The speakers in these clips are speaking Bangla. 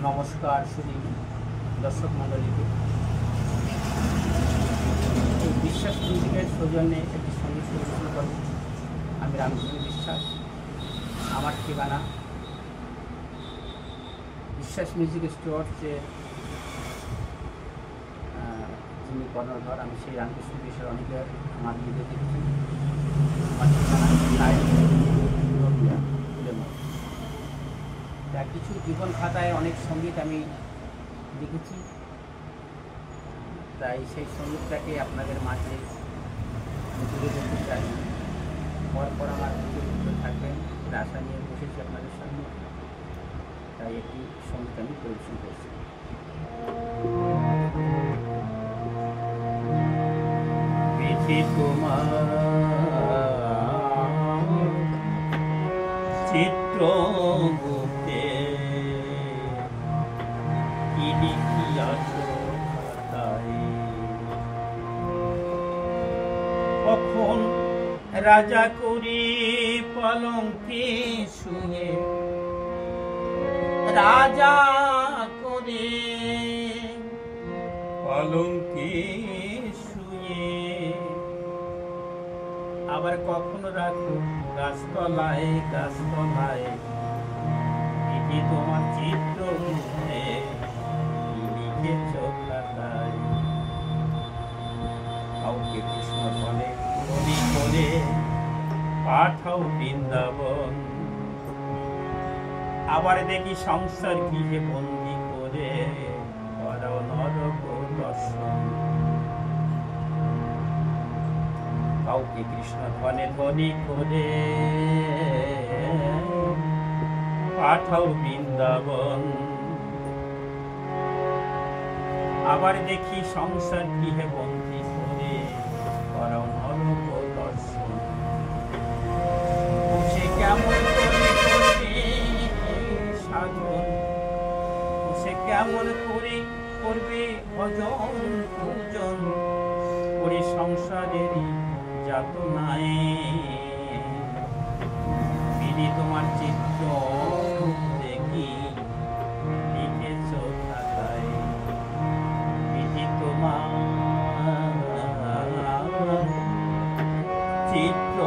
নমস্কার শুধু দর্শক মণ্ডলীকে, এই বিশ্বাস মিউজিকের সৌজন্যে একটি সঙ্গীত পরিবেশন করব। আমি রামকৃষ্ণ বিশ্বাস। আমার ঠিকানা বিশ্বাস মিউজিক স্টোরসে যিনি কর্ণধর, আমি সেই রামকৃষ্ণ বিশ্বাস। অনেকে আমার ভিডিও দেখেছি। আমার ঠিকানা কিছু জীবন খাতায় অনেক সঙ্গীত আমি লিখেছি, তাই সেই সঙ্গীতটাকে আপনাদের মাঝে তুলে ধরতে চাই। পরপর আমার ভিডিও থাকবেন আশা নিয়ে বসেছি আপনাদের সামনে, তাই একটি সঙ্গীত আমি পরিবেশন করছি। তোমার চিত্র কখন রাজা করি পলঙ্কে শুয়ে, রাজা করে পলঙ্কে শুয়ে, আবার কখনো রাখো গাছতলায় গাছতলায়, এটি তোমার চিত্র লিখেছ খাতায়। কাউকে কৃষ্ণ বলে কবি করে পাঠাও বৃন্দাবন, আবার দেখি সংসার গৃহে বন্দি করে করাও নরক দর্শন। কাউকে কৃষ্ণ ধনে ধনী করে পাঠাও বৃন্দাবন, আবার দেখি সংসার গৃহে বন্দি করে করাও নরক দর্শন। সে কেমন করে সাধন, সে কেমন করে করবে ভজন পূজন, করে সংসারেরই যাতনায় বিধি তোমার চিত্র দেখি লিখেছ খাতায়। বিধি তোমার চিত্র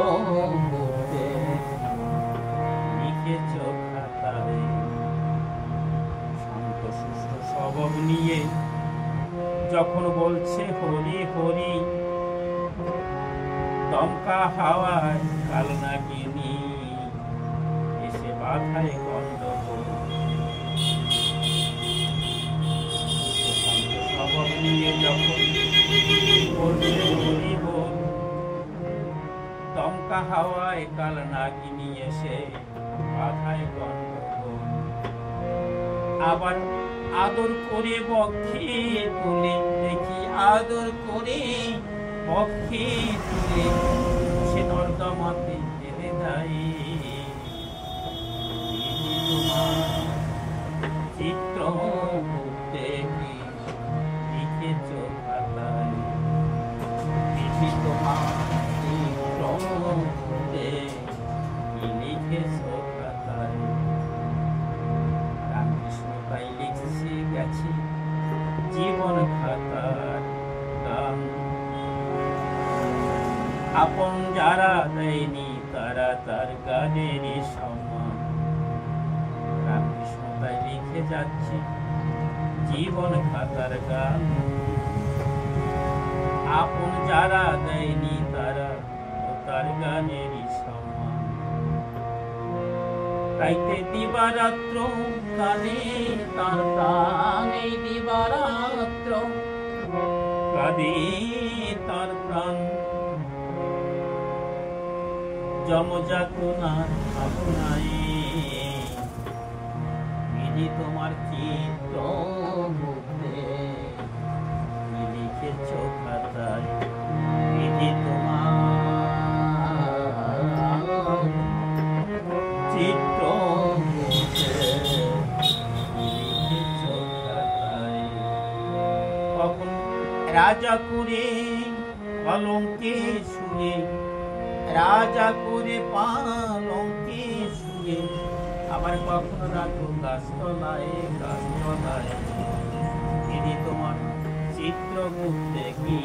লিখেছ খাতায়। শান্ত সুস্থ স্বভাব নিয়ে যখন বলছে হরি হরি, দমকা হাওয়ায় কালনাগিনী এসে বাধায় গন্ডগোল। স্বভাব নিয়ে যখন বলছে হরি বল, দমকা হাওয়ায় কালনাগিনী এসে বাধায় গন্ডগোল। আবার আদর করে বক্ষে তুলে দেখি, আদর করে পক্ষে তুলে সে নর্দমাতে ফেলে দেয়। তোমার চিত্র দেখি লিখেছ খাতায়। বিধি তোমার চিত্র দেখি লিখেছ খাতায়। রামকৃষ্ণ তাই লিখছে গেছি জীবন খাতার গান। আপন যারা দেয়নি তারা তার গানেরই সম্মান। রামকৃষ্ণ তাই লিখে যাচ্ছে জীবন খাতার গান। আপন যারা দেয়নি তারা তার গানেরই সম্মান। তাইতে দিবারাত্র কাঁদে তার প্রাণ, এই দিবারাত্র কাঁদে তার প্রাণ। যমযাতনার ভাবনায় বিধি তোমার চিত্র লিখেছ খাতায়। বিধি তোমার চিত্র লিখেছ খাতায়। কখন রাজা করে কলঙ্কে শুয়ে, রাজা করে পালঙ্কে শুয়ে, আবার কখনো রাখো গাছতলায় গাছতলায়। দিদি তোমার চিত্রকূট দেখি